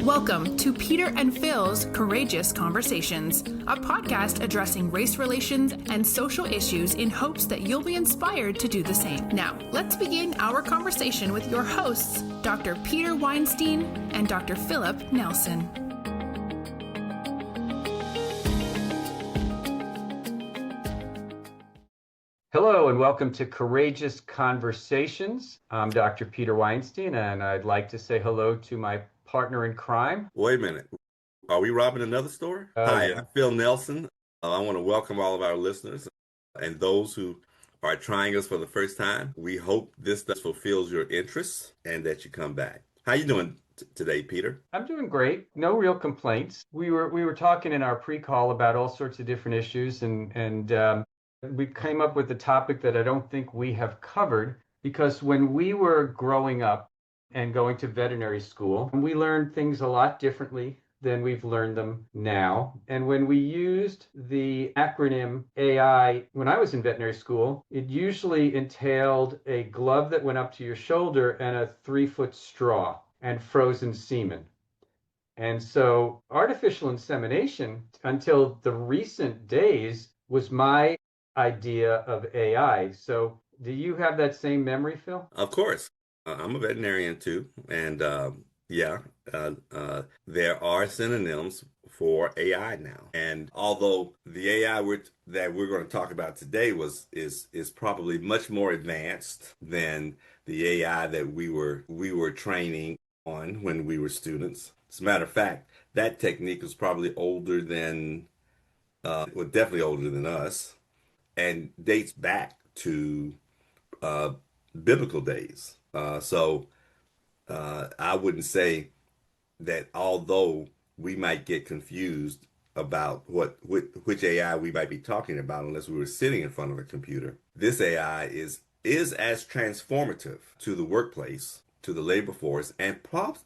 Welcome to Peter and Phil's Courageous Conversations, a podcast addressing race relations and social issues in hopes that you'll be inspired to do the same. Now, let's begin our conversation with your hosts, Dr. Peter Weinstein and Dr. Philip Nelson. Hello and welcome to Courageous Conversations. I'm Dr. Peter Weinstein, and I'd like to say hello to my partner in crime. Wait a minute. Are we robbing another store? Hi, I'm Phil Nelson. I want to welcome all of our listeners and those who are trying us for the first time. We hope this fulfills your interests and that you come back. How you doing today, Peter? I'm doing great. No real complaints. We were talking in our pre-call about all sorts of different issues, and we came up with a topic that I don't think we have covered, because when we were growing up and going to veterinary school, we learned things a lot differently than we've learned them now. And when we used the acronym AI, when I was in veterinary school, it usually entailed a glove that went up to your shoulder and a 3-foot straw and frozen semen. And so artificial insemination, until the recent days, was my idea of AI. So do you have that same memory, Phil? Of course. I'm a veterinarian too, and there are synonyms for AI now. And although the AI that we're going to talk about today is probably much more advanced than the AI that we were training on when we were students. As a matter of fact, that technique was probably older than, definitely older than us, and dates back to biblical days. So I wouldn't say that, although we might get confused about which AI we might be talking about unless we were sitting in front of a computer, this AI is as transformative to the workplace, to the labor force, and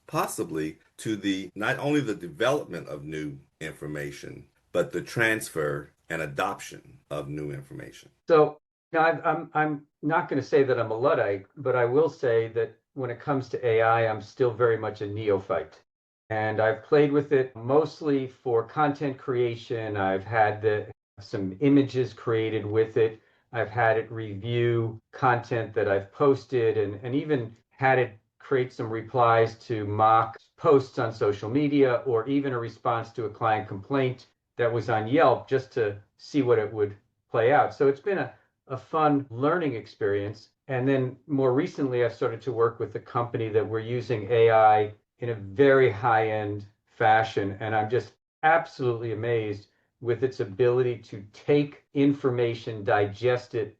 possibly to the not only the development of new information, but the transfer and adoption of new information. So now, I'm not going to say that I'm a Luddite, but I will say that when it comes to AI, I'm still very much a neophyte. And I've played with it mostly for content creation. I've had some images created with it. I've had it review content that I've posted, and even had it create some replies to mock posts on social media, or even a response to a client complaint that was on Yelp, just to see what it would play out. So it's been a fun learning experience. And then more recently, I've started to work with a company that we're using AI in a very high-end fashion. And I'm just absolutely amazed with its ability to take information, digest it,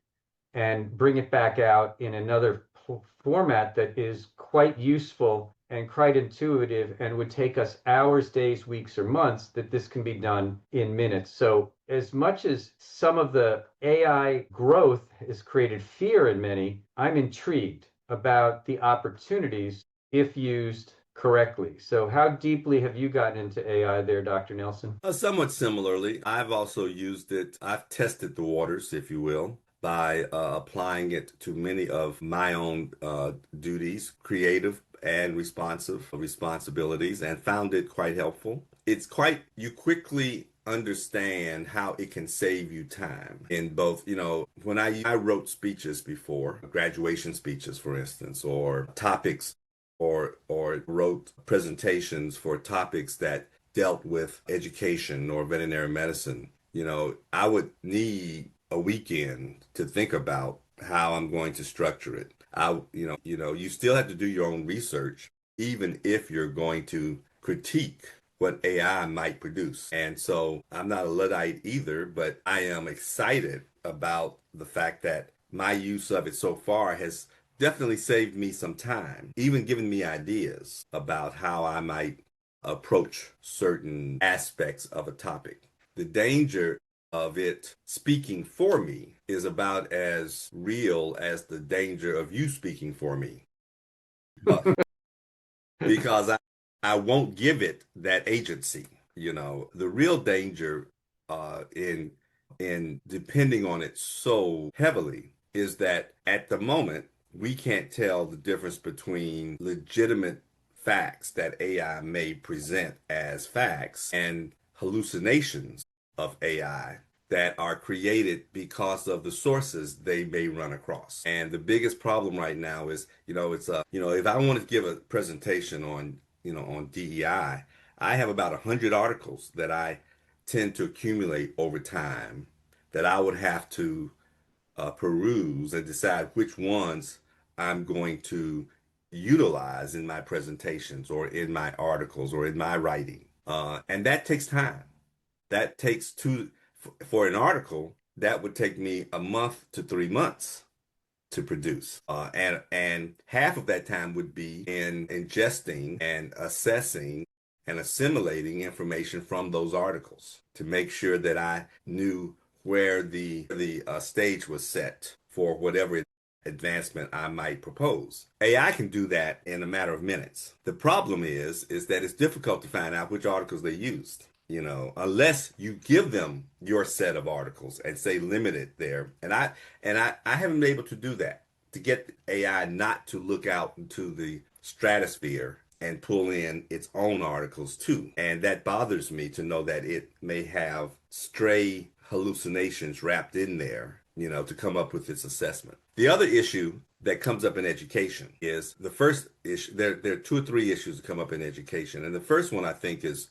and bring it back out in another format that is quite useful and quite intuitive, and would take us hours, days, weeks, or months, that this can be done in minutes. So as much as some of the AI growth has created fear in many, I'm intrigued about the opportunities if used correctly. So how deeply have you gotten into AI there, Dr. Nelson? Somewhat similarly, I've also used it. I've tested the waters, if you will, by applying it to many of my own duties, creative and responsibilities, and found it quite helpful. You quickly understand how it can save you time in both, when I wrote speeches before, graduation speeches, for instance, or topics, or wrote presentations for topics that dealt with education or veterinary medicine, I would need a weekend to think about how I'm going to structure it. You still have to do your own research, even if you're going to critique what AI might produce. And so I'm not a Luddite either, but I am excited about the fact that my use of it so far has definitely saved me some time, even given me ideas about how I might approach certain aspects of a topic. The danger of it speaking for me is about as real as the danger of you speaking for me. Because I won't give it that agency. The real danger in depending on it so heavily is that at the moment we can't tell the difference between legitimate facts that AI may present as facts and hallucinations of AI that are created because of the sources they may run across. And the biggest problem right now is, if I want to give a presentation on, on DEI, I have about 100 articles that I tend to accumulate over time that I would have to peruse and decide which ones I'm going to utilize in my presentations or in my articles or in my writing. And that takes time. That takes for an article, that would take me a month to 3 months to produce. And half of that time would be in ingesting and assessing and assimilating information from those articles to make sure that I knew where the stage was set for whatever advancement I might propose. AI can do that in a matter of minutes. The problem is that it's difficult to find out which articles they used. Unless you give them your set of articles and say limit it there. And I haven't been able to do that, to get AI not to look out into the stratosphere and pull in its own articles too. And that bothers me to know that it may have stray hallucinations wrapped in there, to come up with its assessment. The other issue that comes up in education is the first issue. There are two or three issues that come up in education. And the first one I think is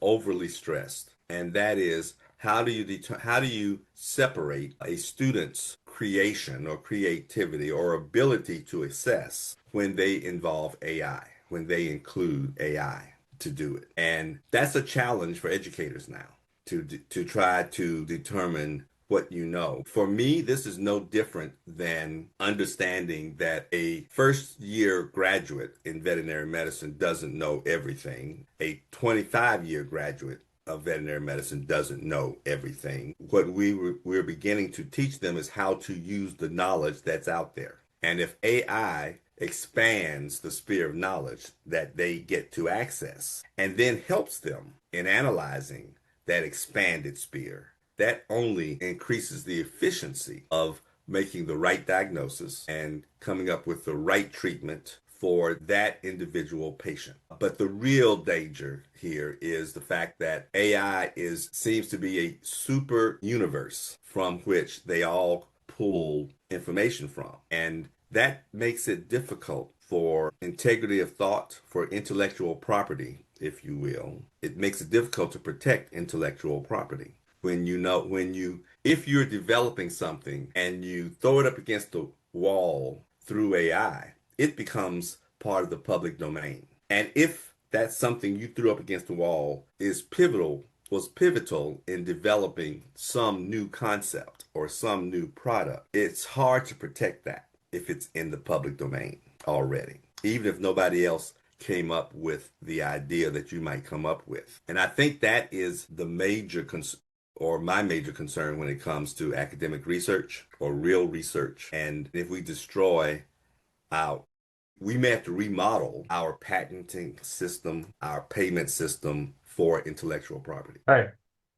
overly stressed. And that is, how do you separate a student's creation or creativity or ability to assess when they involve AI, when they include AI to do it? And that's a challenge for educators now to try to determine what you know. For me, this is no different than understanding that a first-year graduate in veterinary medicine doesn't know everything. A 25-year graduate of veterinary medicine doesn't know everything. What we're beginning to teach them is how to use the knowledge that's out there. And if AI expands the sphere of knowledge that they get to access and then helps them in analyzing that expanded sphere, that only increases the efficiency of making the right diagnosis and coming up with the right treatment for that individual patient. But the real danger here is the fact that AI seems to be a super universe from which they all pull information from. And that makes it difficult for integrity of thought, for intellectual property, if you will. It makes it difficult to protect intellectual property. If you're developing something and you throw it up against the wall through AI, it becomes part of the public domain. And if that's something you threw up against the wall was pivotal in developing some new concept or some new product, it's hard to protect that if it's in the public domain already, even if nobody else came up with the idea that you might come up with. And I think that is the major concern, or my major concern, when it comes to academic research or real research. And if we we may have to remodel our patenting system, our payment system for intellectual property. All right.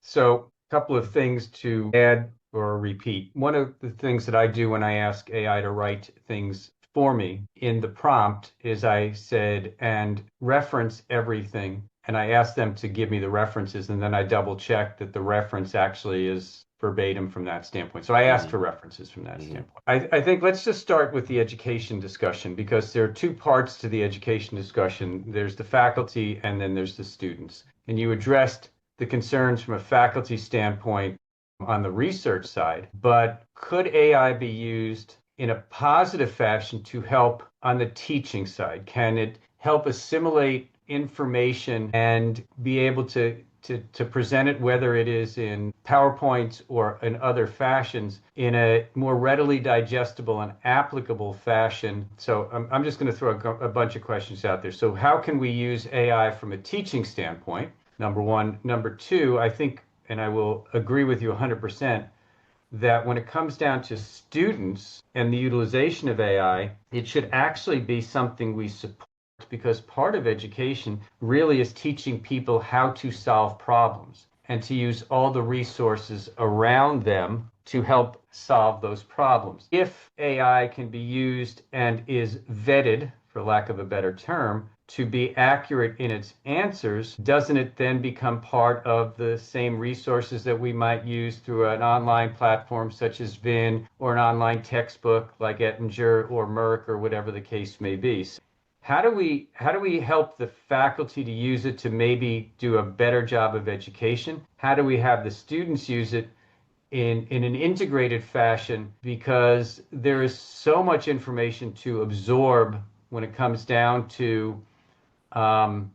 So a couple of things to add or repeat. One of the things that I do when I ask AI to write things for me in the prompt is I said, and reference everything. And I asked them to give me the references, and then I double check that the reference actually is verbatim from that standpoint. So I asked for references from that standpoint. I think let's just start with the education discussion, because there are two parts to the education discussion. There's the faculty and then there's the students. And you addressed the concerns from a faculty standpoint on the research side, but could AI be used in a positive fashion to help on the teaching side? Can it help assimilate information and be able to present it, whether it is in PowerPoint or in other fashions, in a more readily digestible and applicable fashion? So I'm just going to throw a bunch of questions out there. So how can we use AI from a teaching standpoint? Number one. Number two, I think, and I will agree with you 100%, that when it comes down to students and the utilization of AI, it should actually be something we support, because part of education really is teaching people how to solve problems and to use all the resources around them to help solve those problems. If AI can be used and is vetted for lack of a better term, to be accurate in its answers, doesn't it then become part of the same resources that we might use through an online platform such as Vin or an online textbook like Ettinger or Merck or whatever the case may be? So how do we help the faculty to use it to maybe do a better job of education? How do we have the students use it in an integrated fashion, because there is so much information to absorb when it comes down to um,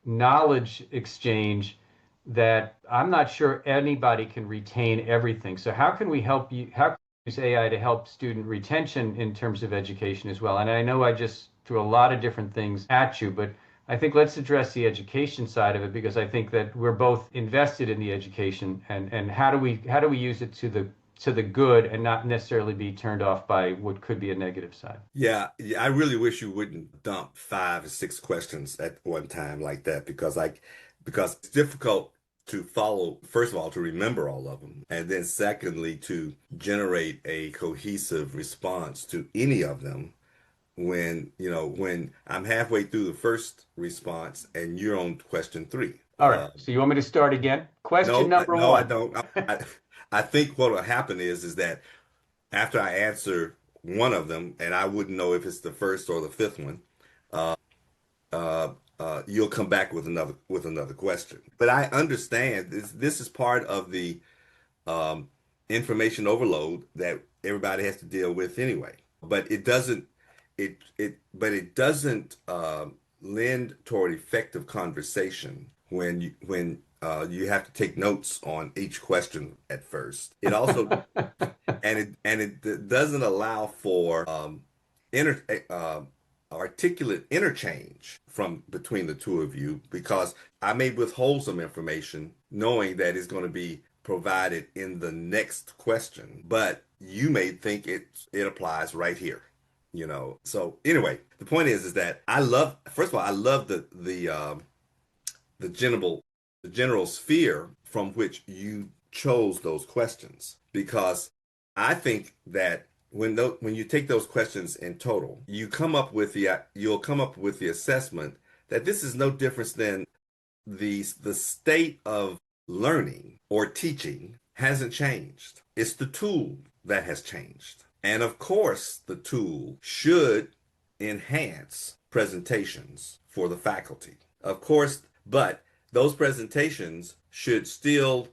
knowledge exchange, that I'm not sure anybody can retain everything. So how can we help you? How can we use AI to help student retention in terms of education as well? And I know I just threw a lot of different things at you, but I think let's address the education side of it, because I think that we're both invested in the education, and how do we use it to the good and not necessarily be turned off by what could be a negative side. Yeah, I really wish you wouldn't dump 5 or 6 questions at one time like that because it's difficult to follow, first of all, to remember all of them, and then secondly, to generate a cohesive response to any of them when I'm halfway through the first response and you're on question three. All right. So you want me to start again? Question number No, I one. don't. I think what will happen is that after I answer one of them, and I wouldn't know if it's the first or the fifth one, you'll come back with another question. But I understand this is part of the um, information overload that everybody has to deal with anyway. But it doesn't lend toward effective conversation when you have to take notes on each question at first. It also and it doesn't allow for inter articulate interchange from between the two of you, because I may withhold some information knowing that it's going to be provided in the next question, but you may think it applies right here. So anyway, the point is that first of all, I love the general sphere from which you chose those questions, because I think that when you take those questions in total, you'll come up with the assessment that this is no difference than the state of learning or teaching hasn't changed. It's the tool that has changed. And of course, the tool should enhance presentations for the faculty. Of course, but those presentations should still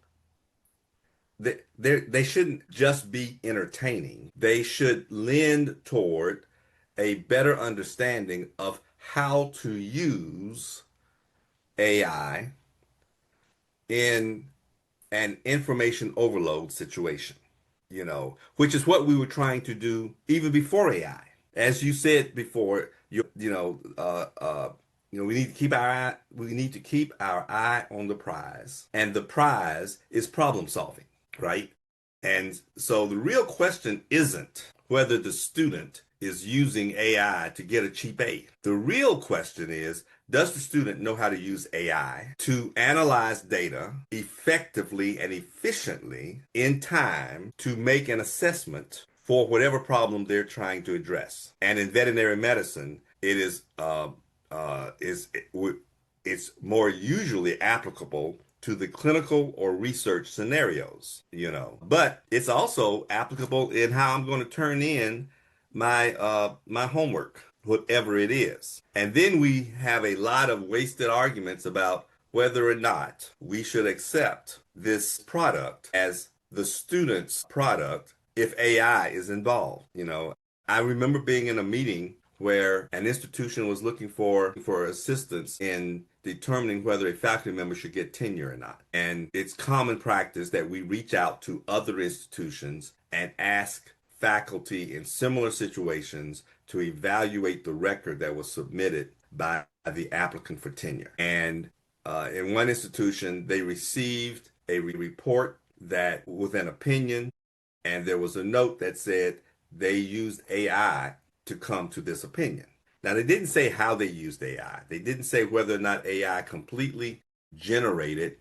they shouldn't just be entertaining. They should lend toward a better understanding of how to use AI in an information overload situation, which is what we were trying to do even before AI. As you said before, we need to keep our eye on the prize, and the prize is problem solving, right? And so the real question isn't whether the student is using AI to get a cheap aid. The real question is, does the student know how to use AI to analyze data effectively and efficiently in time to make an assessment for whatever problem they're trying to address? And in veterinary medicine, it's more usually applicable to the clinical or research scenarios. But it's also applicable in how I'm going to turn in my homework, whatever it is. And then we have a lot of wasted arguments about whether or not we should accept this product as the student's product if AI is involved. I remember being in a meeting where an institution was looking for assistance in determining whether a faculty member should get tenure or not. And it's common practice that we reach out to other institutions and ask faculty in similar situations to evaluate the record that was submitted by the applicant for tenure. And in one institution, they received a report that with an opinion, and there was a note that said they used AI to come to this opinion. Now, they didn't say how they used AI. They didn't say whether or not AI completely generated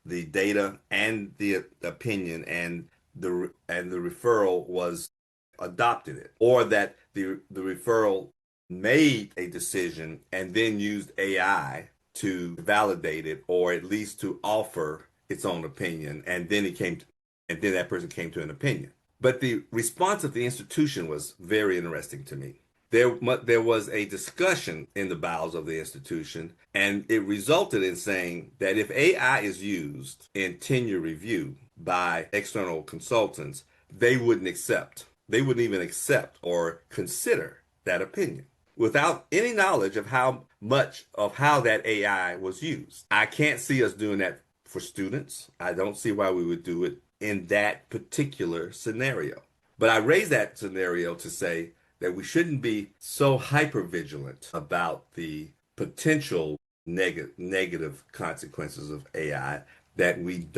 the data and the opinion, and the referral was adopted it, or that the referral made a decision and then used AI to validate it or at least to offer its own opinion, and then and then that person came to an opinion. But the response of the institution was very interesting to me. There was a discussion in the bowels of the institution, and it resulted in saying that if AI is used in tenure review by external consultants, they wouldn't accept. They wouldn't even accept or consider that opinion without any knowledge of how that AI was used. I can't see us doing that for students. I don't see why we would do it in that particular scenario. But I raise that scenario to say that we shouldn't be so hyper vigilant about the potential negative consequences of AI that we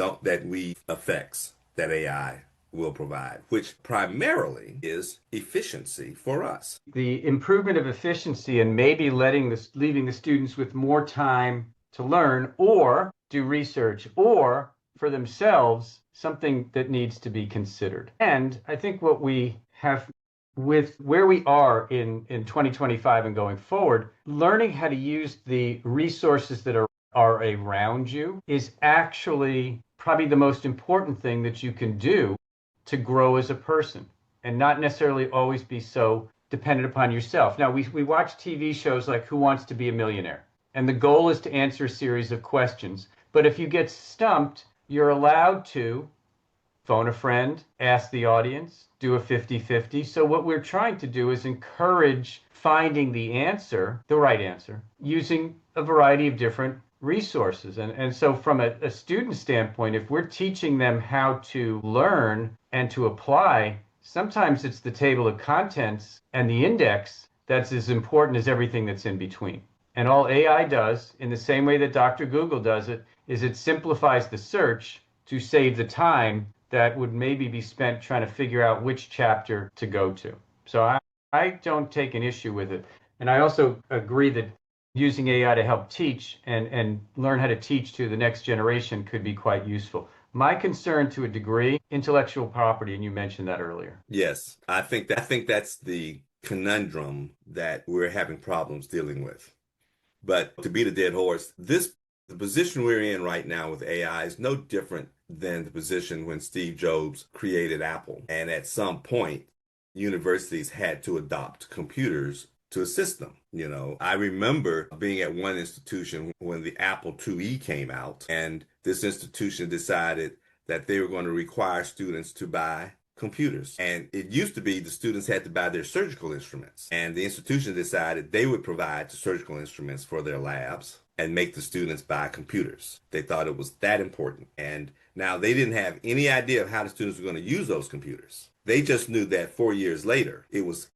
effects that AI will provide, which primarily is efficiency for us. The improvement of efficiency and maybe leaving the students with more time to learn or do research or for themselves, something that needs to be considered. And I think what we have with where we are in 2025 and going forward, learning how to use the resources that are around you is actually probably the most important thing that you can do to grow as a person and not necessarily always be so dependent upon yourself. Now, we watch TV shows like Who Wants to Be a Millionaire? And the goal is to answer a series of questions. But if you get stumped, you're allowed to phone a friend, ask the audience, do a 50-50. So what we're trying to do is encourage finding the answer, the right answer, using a variety of different resources. And so from a student standpoint, if we're teaching them how to learn and to apply, sometimes it's the table of contents and the index that's as important as everything that's in between. And all AI does, in the same way that Dr. Google does it, is it simplifies the search to save the time that would maybe be spent trying to figure out which chapter to go to. So I don't take an issue with it. And I also agree that using AI to help teach and learn how to teach to the next generation could be quite useful. My concern to a degree, intellectual property, and you mentioned that earlier. Yes, I think that's the conundrum that we're having problems dealing with. But to beat a dead horse, the position we're in right now with AI is no different than the position when Steve Jobs created Apple. And at some point, universities had to adopt computers to assist them. You know, I remember being at one institution when the Apple IIe came out, and this institution decided that they were going to require students to buy computers. And it used to be the students had to buy their surgical instruments. And the institution decided they would provide the surgical instruments for their labs and make the students buy computers. They thought it was that important. And now they didn't have any idea of how the students were going to use those computers. They just knew that 4 years later, it was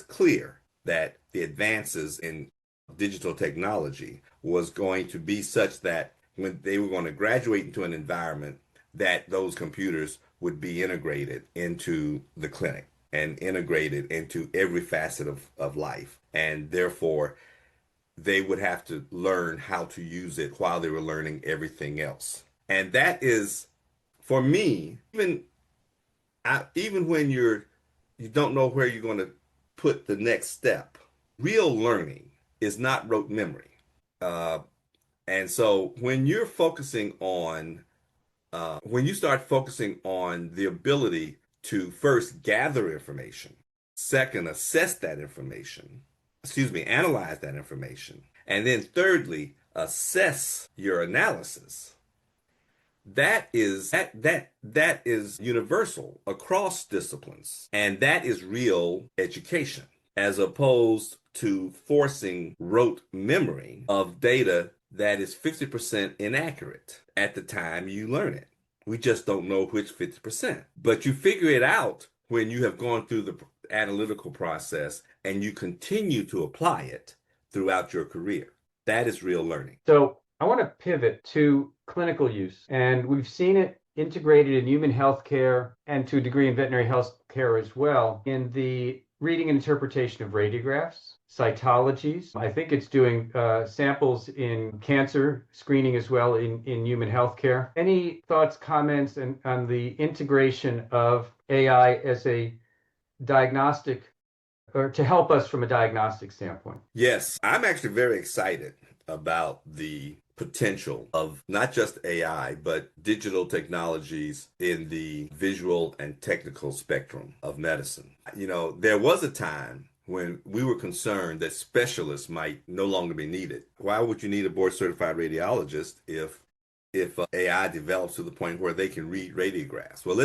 clear that the advances in digital technology was going to be such that when they were going to graduate into an environment, that those computers would be integrated into the clinic and integrated into every facet of life. And therefore, they would have to learn how to use it while they were learning everything else. And that is, for me, even when you don't know where you're going to put the next step, real learning is not rote memory. And so when you're focusing on, when you start focusing on the ability to first gather information, second, assess that information, analyze that information, and then thirdly, assess your analysis, that is universal across disciplines, and that is real education, as opposed to forcing rote memory of data that is 50% inaccurate at the time you learn it. We just don't know which 50%. But you figure it out when you have gone through the analytical process and you continue to apply it throughout your career. That is real learning. So I want to pivot to clinical use. And we've seen it integrated in human healthcare and to a degree in veterinary healthcare as well in the reading and interpretation of radiographs, cytologies. I think it's doing samples in cancer screening as well in human healthcare. Any thoughts, comments on the integration of AI as a diagnostic or to help us from a diagnostic standpoint? Yes, I'm actually very excited about the potential of not just AI, but digital technologies in the visual and technical spectrum of medicine. There was a time when we were concerned that specialists might no longer be needed. Why would you need a board certified radiologist if AI develops to the point where they can read radiographs? Well,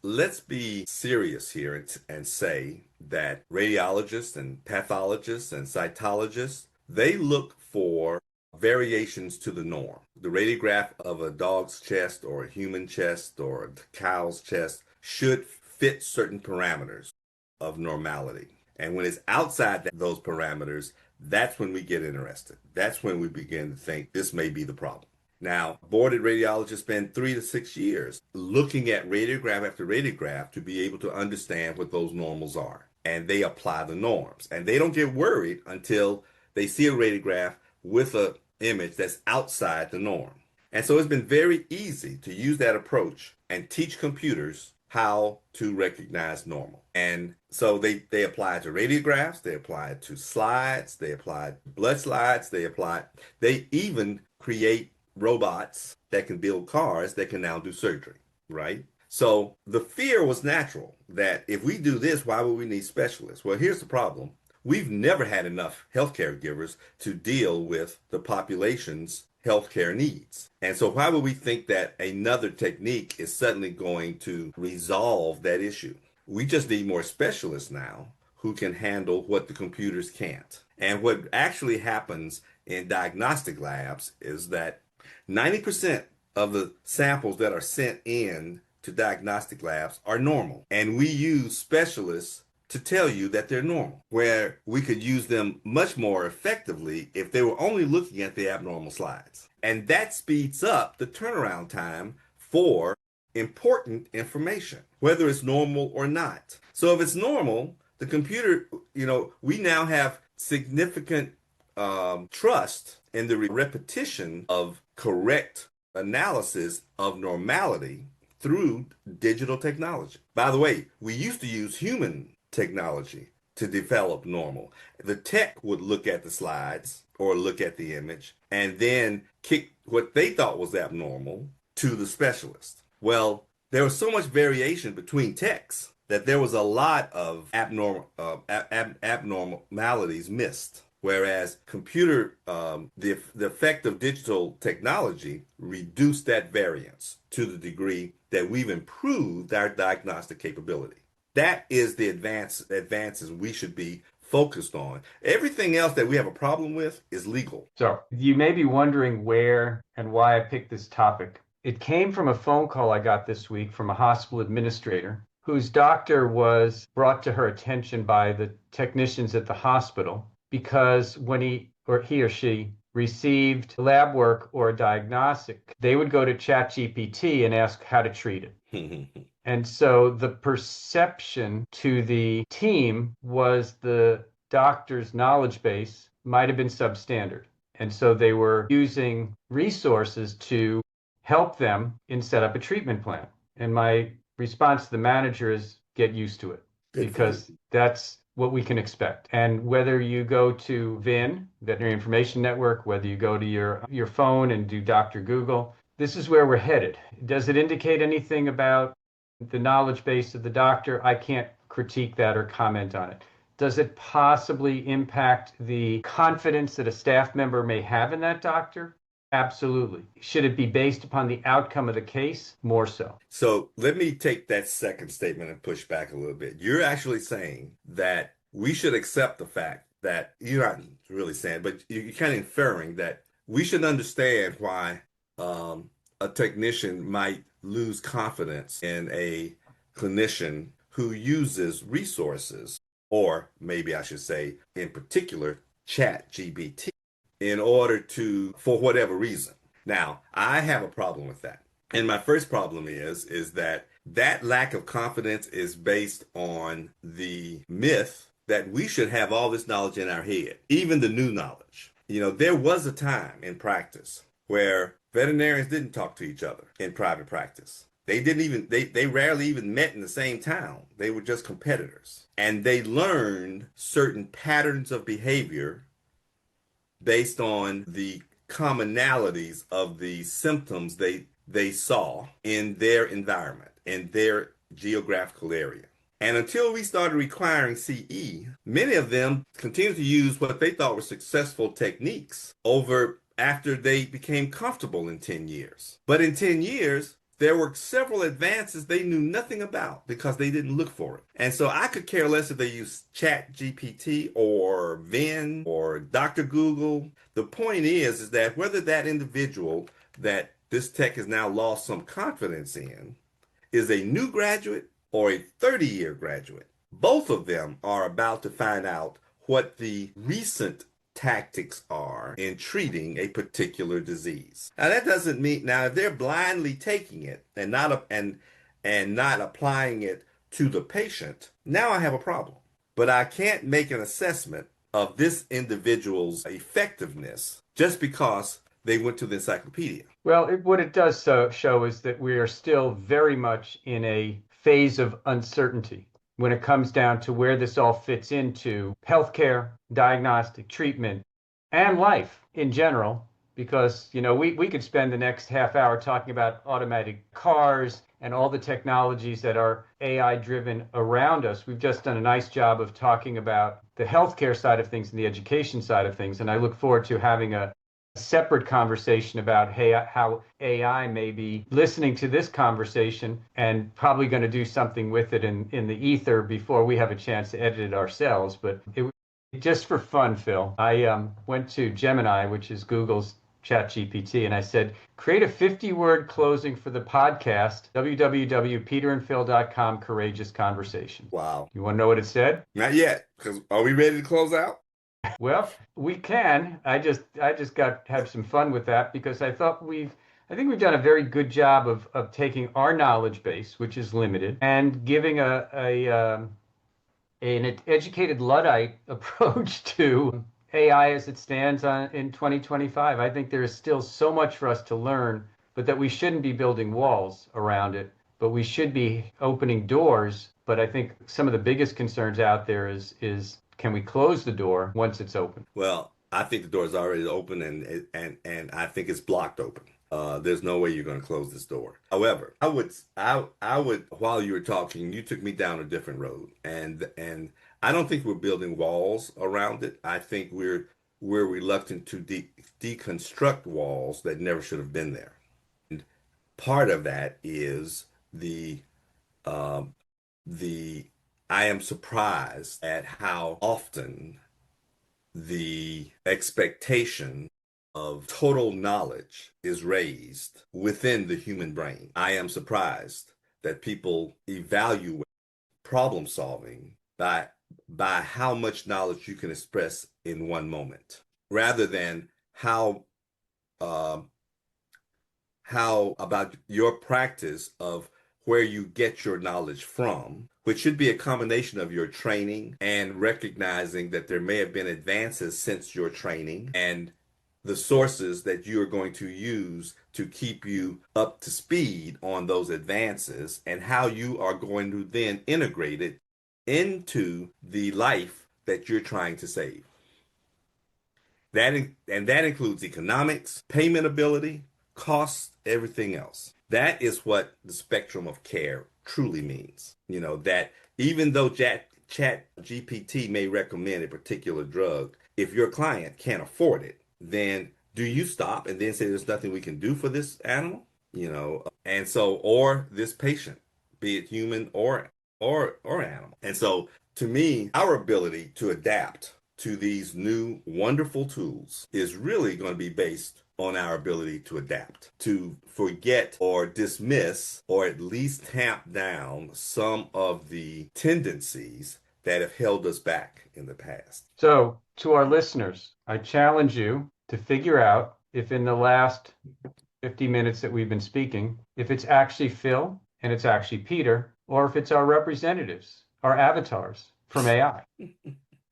let's be serious here and say that radiologists and pathologists and cytologists, they look for variations to the norm. The radiograph of a dog's chest or a human chest or a cow's chest should fit certain parameters of normality. And when it's outside those parameters, that's when we get interested. That's when we begin to think this may be the problem. Now, boarded radiologists spend 3 to 6 years looking at radiograph after radiograph to be able to understand what those normals are. And they apply the norms. And they don't get worried until they see a radiograph with an image that's outside the norm. And so it's been very easy to use that approach and teach computers how to recognize normal. And so they apply it to radiographs, they apply it to slides, they apply it to blood slides, they even create robots that can build cars that can now do surgery, right? So the fear was natural that if we do this, why would we need specialists? Well, here's the problem. We've never had enough healthcare givers to deal with the population's healthcare needs. And so why would we think that another technique is suddenly going to resolve that issue? We just need more specialists now who can handle what the computers can't. And what actually happens in diagnostic labs is that 90% of the samples that are sent in to diagnostic labs are normal. And we use specialists to tell you that they're normal, where we could use them much more effectively if they were only looking at the abnormal slides. And that speeds up the turnaround time for important information, whether it's normal or not. So if it's normal, the computer, we now have significant trust in the repetition of correct analysis of normality through digital technology. By the way, we used to use human technology to develop normal. The tech would look at the slides or look at the image and then kick what they thought was abnormal to the specialist. Well, there was so much variation between techs that there was a lot of abnormalities missed. Whereas the effect of digital technology reduced that variance to the degree that we've improved our diagnostic capability. That is the advances we should be focused on. Everything else that we have a problem with is legal. So you may be wondering where and why I picked this topic. It came from a phone call I got this week from a hospital administrator whose doctor was brought to her attention by the technicians at the hospital because when he or she received lab work or a diagnostic, they would go to ChatGPT and ask how to treat it. And so the perception to the team was the doctor's knowledge base might have been substandard. And so they were using resources to help them in set up a treatment plan. And my response to the manager is get used to it because that's what we can expect. And whether you go to VIN, Veterinary Information Network, whether you go to your phone and do Dr. Google, this is where we're headed. Does it indicate anything about the knowledge base of the doctor? I can't critique that or comment on it. Does it possibly impact the confidence that a staff member may have in that doctor? Absolutely. Should it be based upon the outcome of the case? More so. So let me take that second statement and push back a little bit. You're actually saying that we should accept the fact that, you're not really saying, but you're kind of inferring that we should understand why a technician might lose confidence in a clinician who uses resources, or maybe I should say, in particular, ChatGPT, in order for whatever reason. Now, I have a problem with that. And my first problem is that lack of confidence is based on the myth that we should have all this knowledge in our head, even the new knowledge. There was a time in practice where veterinarians didn't talk to each other in private practice. They rarely even met in the same town. They were just competitors. And they learned certain patterns of behavior based on the commonalities of the symptoms they saw in their environment, in their geographical area. And until we started requiring CE, many of them continued to use what they thought were successful techniques over after they became comfortable in 10 years. But in 10 years, there were several advances they knew nothing about because they didn't look for it. And so I could care less if they use Chat GPT or Venn or Dr. Google. The point is that whether that individual that this tech has now lost some confidence in is a new graduate or a 30-year graduate, both of them are about to find out what the recent tactics are in treating a particular disease. Now that doesn't mean now if they're blindly taking it and not applying it to the patient, now I have a problem. But I can't make an assessment of this individual's effectiveness just because they went to the encyclopedia. Well, what it does show is that we are still very much in a phase of uncertainty when it comes down to where this all fits into healthcare, diagnostic treatment, and life in general. Because, we could spend the next half hour talking about automatic cars and all the technologies that are AI driven around us. We've just done a nice job of talking about the healthcare side of things and the education side of things. And I look forward to having a separate conversation about how AI may be listening to this conversation and probably going to do something with it in the ether before we have a chance to edit it ourselves. But just for fun, Phil, I went to Gemini, which is Google's ChatGPT, and I said, create a 50-word closing for the podcast, www.peterandphil.com, Courageous Conversation. Wow. You want to know what it said? Not yet, because are we ready to close out? Well, we can. I just have some fun with that because I think we've done a very good job of taking our knowledge base, which is limited, and giving an educated Luddite approach to AI as it stands in 2025. I think there is still so much for us to learn, but that we shouldn't be building walls around it, but we should be opening doors. But I think some of the biggest concerns out there is can we close the door once it's open? Well, I think the door is already open, and I think it's blocked open. There's no way you're going to close this door. However, I would while you were talking, you took me down a different road, and I don't think we're building walls around it. I think we're reluctant to deconstruct walls that never should have been there. And part of that is the I am surprised at how often the expectation of total knowledge is raised within the human brain. I am surprised that people evaluate problem solving by how much knowledge you can express in one moment, rather than how about your practice of where you get your knowledge from, which should be a combination of your training and recognizing that there may have been advances since your training and the sources that you are going to use to keep you up to speed on those advances and how you are going to then integrate it into the life that you're trying to save. That includes economics, payment ability, costs, everything else. That is what the spectrum of care truly means. That even though Chat GPT may recommend a particular drug, if your client can't afford it, then do you stop and then say there's nothing we can do for this animal? And so, or this patient, be it human or animal. And so to me, our ability to adapt to these new wonderful tools is really going to be based on our ability to adapt, to forget or dismiss or at least tamp down some of the tendencies that have held us back in the past. So, to our listeners, I challenge you to figure out if in the last 50 minutes that we've been speaking, if it's actually Phil and it's actually Peter, or if it's our representatives, our avatars from AI.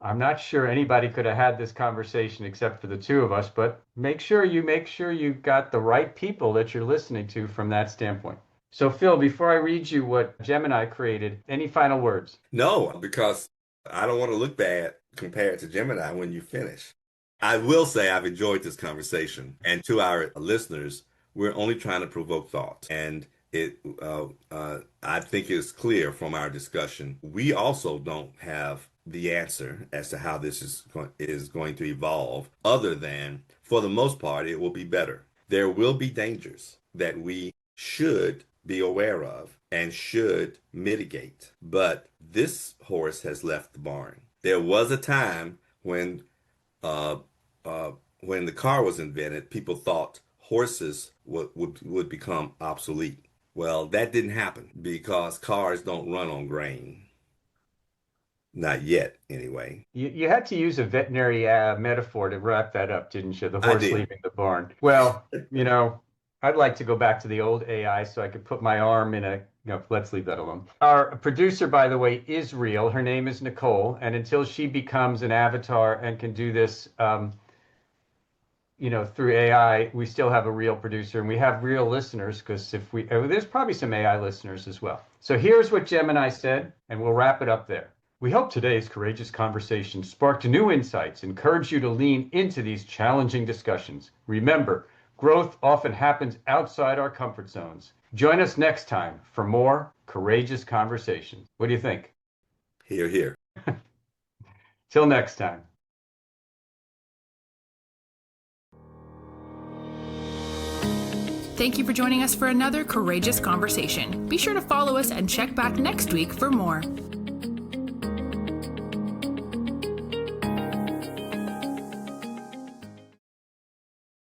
I'm not sure anybody could have had this conversation except for the two of us, but make sure you got the right people that you're listening to from that standpoint. So, Phil, before I read you what Gemini created, any final words? No, because I don't want to look bad compared to Gemini when you finish. I will say I've enjoyed this conversation. And to our listeners, we're only trying to provoke thought. And I think it's clear from our discussion, we also don't have the answer as to how this is going to evolve, other than, for the most part, it will be better. There will be dangers that we should be aware of and should mitigate. But this horse has left the barn. There was a time uh, when the car was invented, people thought horses would become obsolete. Well, that didn't happen because cars don't run on grain. Not yet, anyway. You had to use a veterinary metaphor to wrap that up, didn't you? The I horse did. leaving the barn. Well, I'd like to go back to the old AI so I could put my arm in a, let's leave that alone. Our producer, by the way, is real. Her name is Nicole. And until she becomes an avatar and can do this, through AI, we still have a real producer and we have real listeners because there's probably some AI listeners as well. So here's what Gemini said, and we'll wrap it up there. We hope today's courageous conversation sparked new insights, encouraged you to lean into these challenging discussions. Remember, growth often happens outside our comfort zones. Join us next time for more courageous conversations. What do you think? Hear, hear. Till next time. Thank you for joining us for another courageous conversation. Be sure to follow us and check back next week for more.